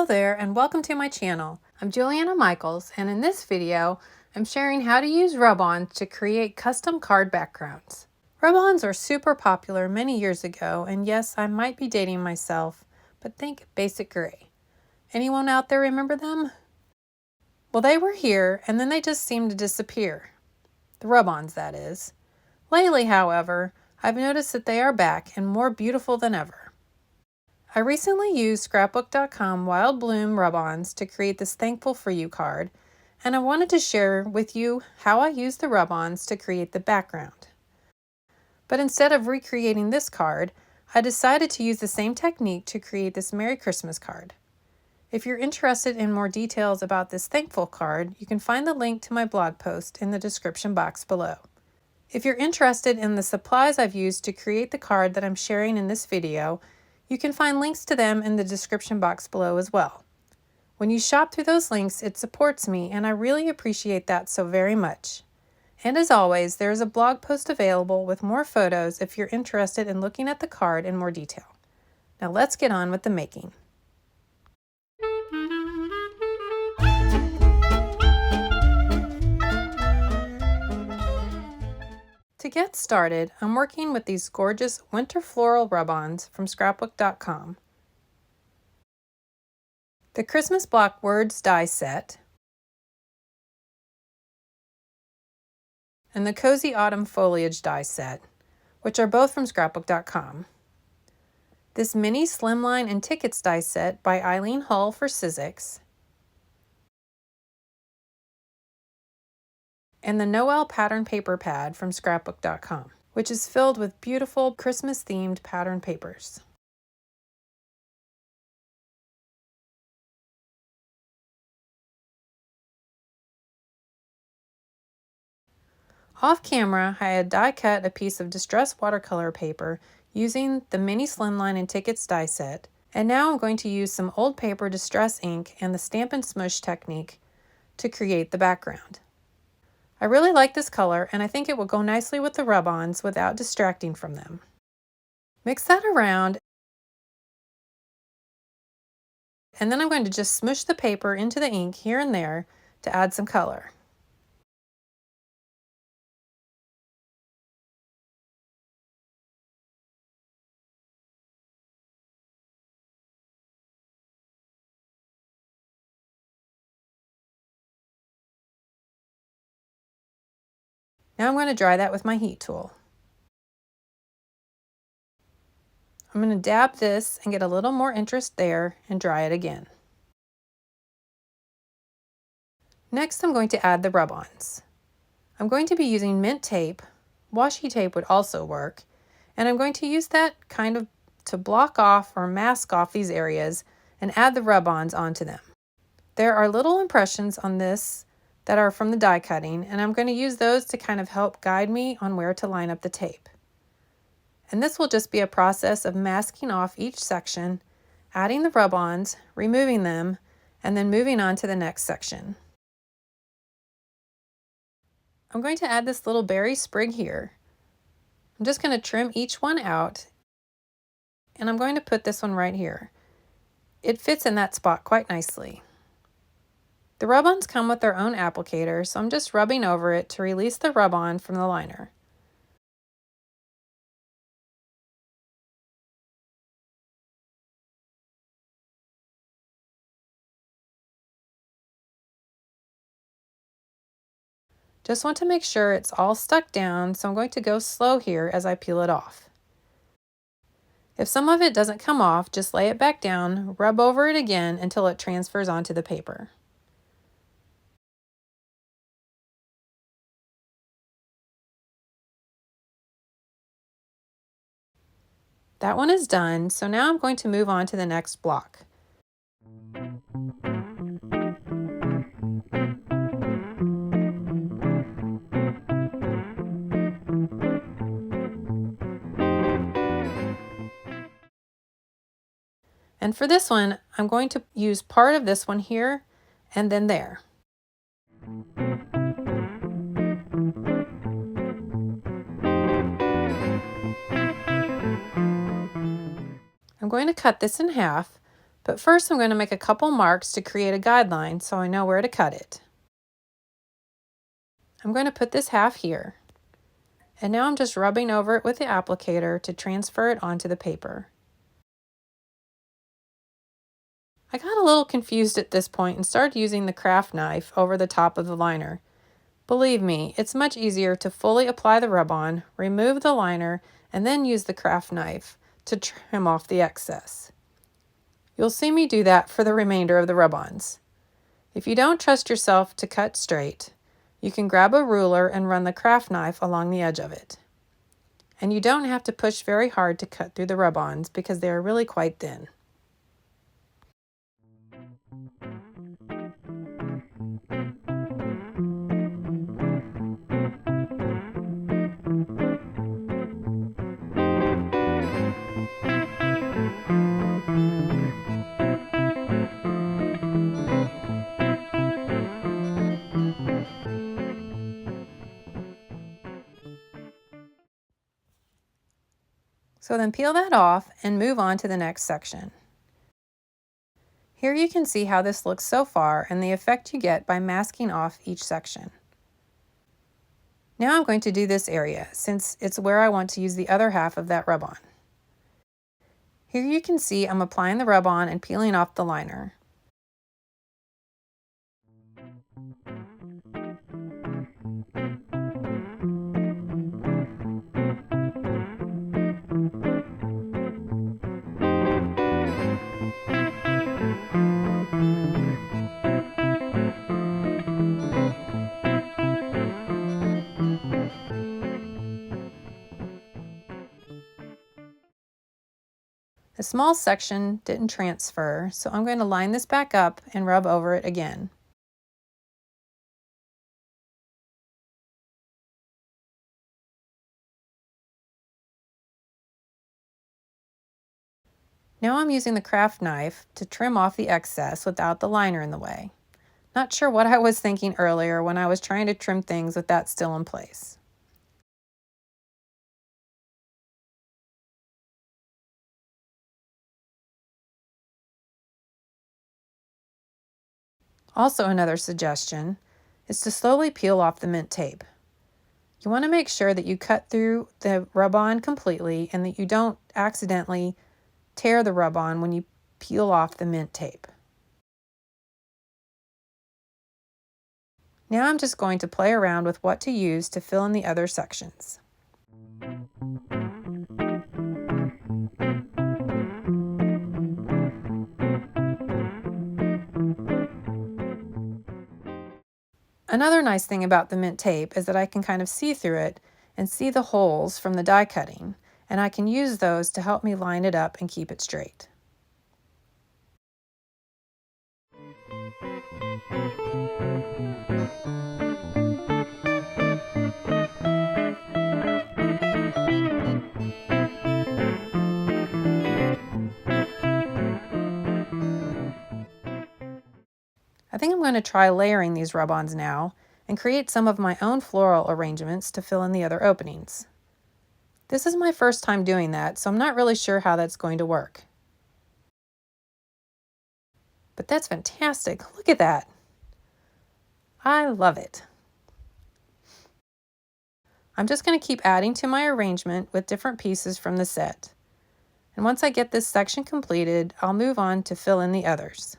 there and welcome to my channel. I'm Juliana Michaels, and in this video I'm sharing how to use rub-ons to create custom card backgrounds. Rub-ons were super popular many years ago, and yes, I might be dating myself, but think basic gray. Anyone out there remember them? Well, they were here and then they just seemed to disappear. The rub-ons, that is. Lately, however, I've noticed that they are back and more beautiful than ever. I recently used scrapbook.com Wild Bloom rub-ons to create this Thankful For You card, and I wanted to share with you how I used the rub-ons to create the background. But instead of recreating this card, I decided to use the same technique to create this Merry Christmas card. If you're interested in more details about this Thankful card, you can find the link to my blog post in the description box below. If you're interested in the supplies I've used to create the card that I'm sharing in this video, you can find links to them in the description box below as well. When you shop through those links, it supports me, and I really appreciate that so very much. And as always, there is a blog post available with more photos if you're interested in looking at the card in more detail. Now let's get on with the making. To get started, I'm working with these gorgeous winter floral rub-ons from scrapbook.com. The Christmas Block Words die set, and the Cozy Autumn Foliage die set, which are both from scrapbook.com. This mini Slimline and Tickets die set by Eileen Hull for Sizzix, and the Noel pattern paper pad from scrapbook.com, which is filled with beautiful Christmas-themed pattern papers. Off camera, I had die cut a piece of distressed watercolor paper using the mini Slimline and Tickets die set, and now I'm going to use some old paper distress ink and the Stamp and Smush technique to create the background. I really like this color, and I think it will go nicely with the rub-ons without distracting from them. Mix that around, and then I'm going to just smush the paper into the ink here and there to add some color. Now I'm going to dry that with my heat tool. I'm going to dab this and get a little more interest there and dry it again. Next, I'm going to add the rub-ons. I'm going to be using mint tape. Washi tape would also work, and I'm going to use that kind of to block off or mask off these areas and add the rub-ons onto them. There are little impressions on this that are from the die cutting, and I'm going to use those to kind of help guide me on where to line up the tape. And this will just be a process of masking off each section, adding the rub-ons, removing them, and then moving on to the next section. I'm going to add this little berry sprig here. I'm just going to trim each one out, and I'm going to put this one right here. It fits in that spot quite nicely. The rub-ons come with their own applicator, so I'm just rubbing over it to release the rub-on from the liner. Just want to make sure it's all stuck down, so I'm going to go slow here as I peel it off. If some of it doesn't come off, just lay it back down, rub over it again until it transfers onto the paper. That one is done, so now I'm going to move on to the next block. And for this one, I'm going to use part of this one here and then there. I'm going to cut this in half, But first I'm going to make a couple marks to create a guideline so I know where to cut it. I'm going to put this half here. And now I'm just rubbing over it with the applicator to transfer it onto the paper. I got a little confused at this point and started using the craft knife over the top of the liner. Believe me, it's much easier to fully apply the rub-on, remove the liner, and then use the craft knife to trim off the excess. You'll see me do that for the remainder of the rub-ons. If you don't trust yourself to cut straight, you can grab a ruler and run the craft knife along the edge of it. And you don't have to push very hard to cut through the rub-ons because they are really quite thin. So then peel that off and move on to the next section. Here you can see how this looks so far and the effect you get by masking off each section. Now I'm going to do this area since it's where I want to use the other half of that rub-on. Here you can see I'm applying the rub-on and peeling off the liner. The small section didn't transfer, so I'm going to line this back up and rub over it again. Now I'm using the craft knife to trim off the excess without the liner in the way. Not sure what I was thinking earlier when I was trying to trim things with that still in place. Also, another suggestion is to slowly peel off the mint tape. You want to make sure that you cut through the rub-on completely and that you don't accidentally tear the rub-on when you peel off the mint tape. Now I'm just going to play around with what to use to fill in the other sections. Another nice thing about the mint tape is that I can kind of see through it and see the holes from the die cutting, and I can use those to help me line it up and keep it straight. I think I'm going to try layering these rub-ons now and create some of my own floral arrangements to fill in the other openings. This is my first time doing that, so I'm not really sure how that's going to work. But that's fantastic. Look at that. I love it. I'm just going to keep adding to my arrangement with different pieces from the set. And once I get this section completed, I'll move on to fill in the others.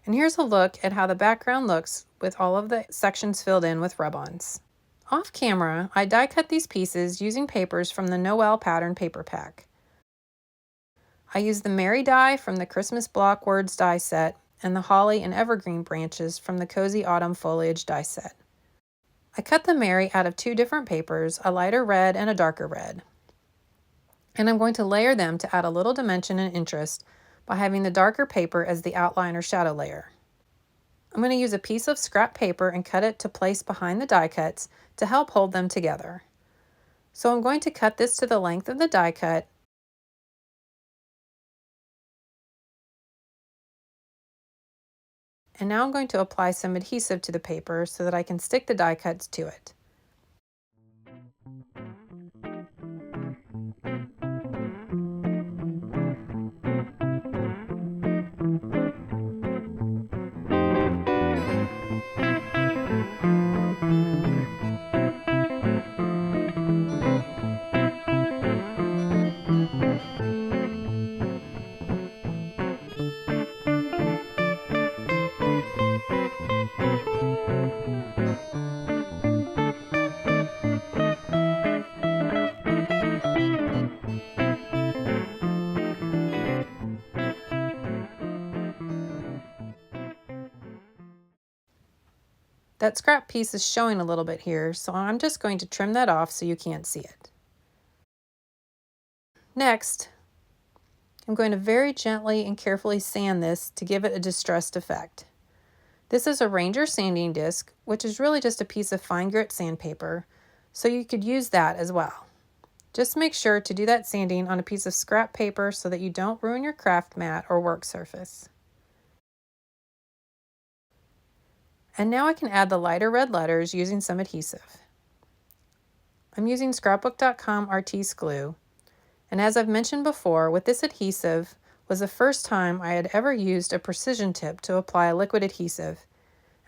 And here's a look at how the background looks with all of the sections filled in with rub-ons. Off camera, I die cut these pieces using papers from the Noel pattern paper pack. I used the Merry die from the Christmas Block Words die set and the Holly and Evergreen branches from the Cozy Autumn Foliage die set. I cut the Merry out of two different papers, a lighter red and a darker red. And I'm going to layer them to add a little dimension and interest by having the darker paper as the outline or shadow layer. I'm going to use a piece of scrap paper and cut it to place behind the die cuts to help hold them together. So I'm going to cut this to the length of the die cut and now I'm going to apply some adhesive to the paper so that I can stick the die cuts to it. That scrap piece is showing a little bit here, so I'm just going to trim that off so you can't see it. Next, I'm going to very gently and carefully sand this to give it a distressed effect. This is a Ranger sanding disc, which is really just a piece of fine grit sandpaper, so you could use that as well. Just make sure to do that sanding on a piece of scrap paper so that you don't ruin your craft mat or work surface. And now I can add the lighter red letters using some adhesive. I'm using scrapbook.com Artis glue, and as I've mentioned before, with this adhesive was the first time I had ever used a precision tip to apply a liquid adhesive,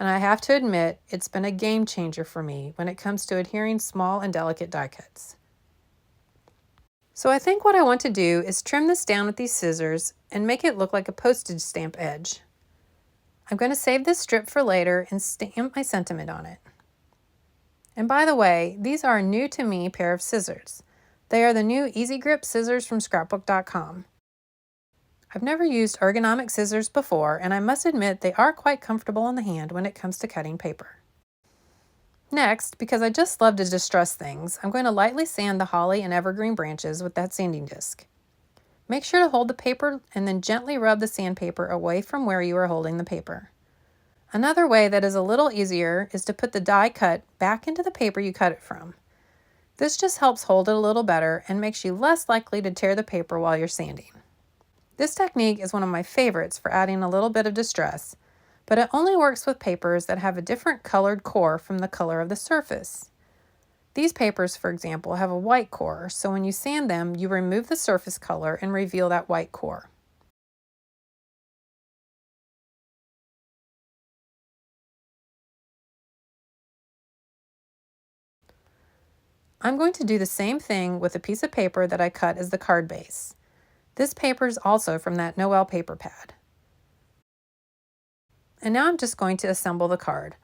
and I have to admit it's been a game changer for me when it comes to adhering small and delicate die cuts. So I think what I want to do is trim this down with these scissors and make it look like a postage stamp edge. I'm going to save this strip for later and stamp my sentiment on it. And by the way, these are a new to me pair of scissors. They are the new Easy Grip scissors from scrapbook.com. I've never used ergonomic scissors before, and I must admit they are quite comfortable in the hand when it comes to cutting paper. Next, because I just love to distress things, I'm going to lightly sand the holly and evergreen branches with that sanding disc. Make sure to hold the paper and then gently rub the sandpaper away from where you are holding the paper. Another way that is a little easier is to put the die cut back into the paper you cut it from. This just helps hold it a little better and makes you less likely to tear the paper while you're sanding. This technique is one of my favorites for adding a little bit of distress, but it only works with papers that have a different colored core from the color of the surface. These papers, for example, have a white core, so when you sand them, you remove the surface color and reveal that white core. I'm going to do the same thing with a piece of paper that I cut as the card base. This paper is also from that Noel paper pad. And now I'm just going to assemble the card.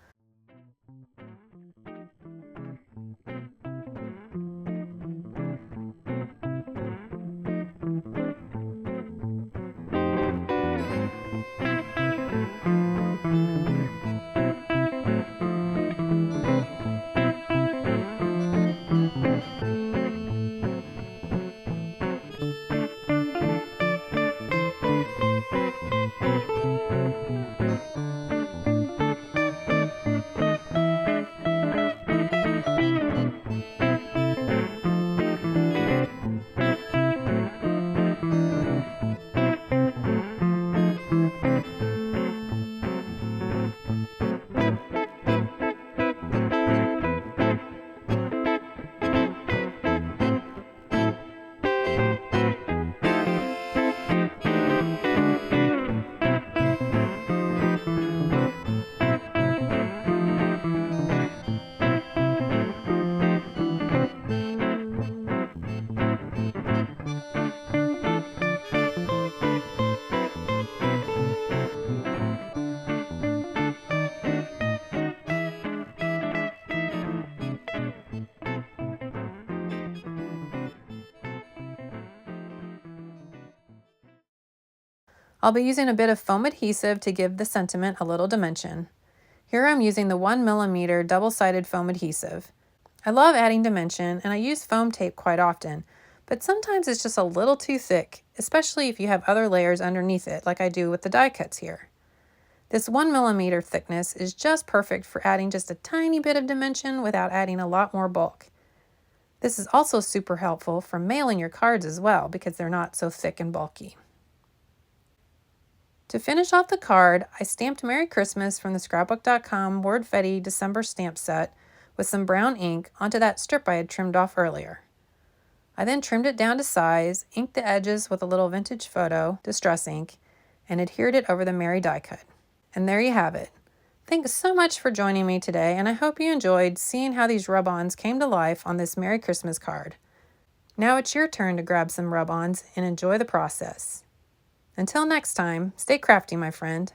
I'll be using a bit of foam adhesive to give the sentiment a little dimension. Here I'm using the 1mm double-sided foam adhesive. I love adding dimension and I use foam tape quite often, but sometimes it's just a little too thick, especially if you have other layers underneath it like I do with the die cuts here. This 1mm thickness is just perfect for adding just a tiny bit of dimension without adding a lot more bulk. This is also super helpful for mailing your cards as well because they're not so thick and bulky. To finish off the card, I stamped Merry Christmas from the Scrapbook.com Wordfetti December stamp set with some brown ink onto that strip I had trimmed off earlier. I then trimmed it down to size, inked the edges with a little vintage photo distress ink, and adhered it over the Merry die cut. And there you have it. Thanks so much for joining me today, and I hope you enjoyed seeing how these rub-ons came to life on this Merry Christmas card. Now it's your turn to grab some rub-ons and enjoy the process. Until next time, stay crafty, my friend.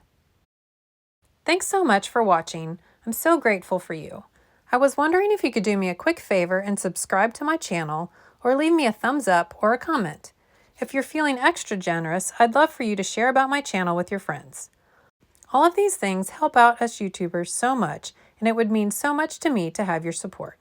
Thanks so much for watching. I'm so grateful for you. I was wondering if you could do me a quick favor and subscribe to my channel or leave me a thumbs up or a comment. If you're feeling extra generous, I'd love for you to share about my channel with your friends. All of these things help out us YouTubers so much, and it would mean so much to me to have your support.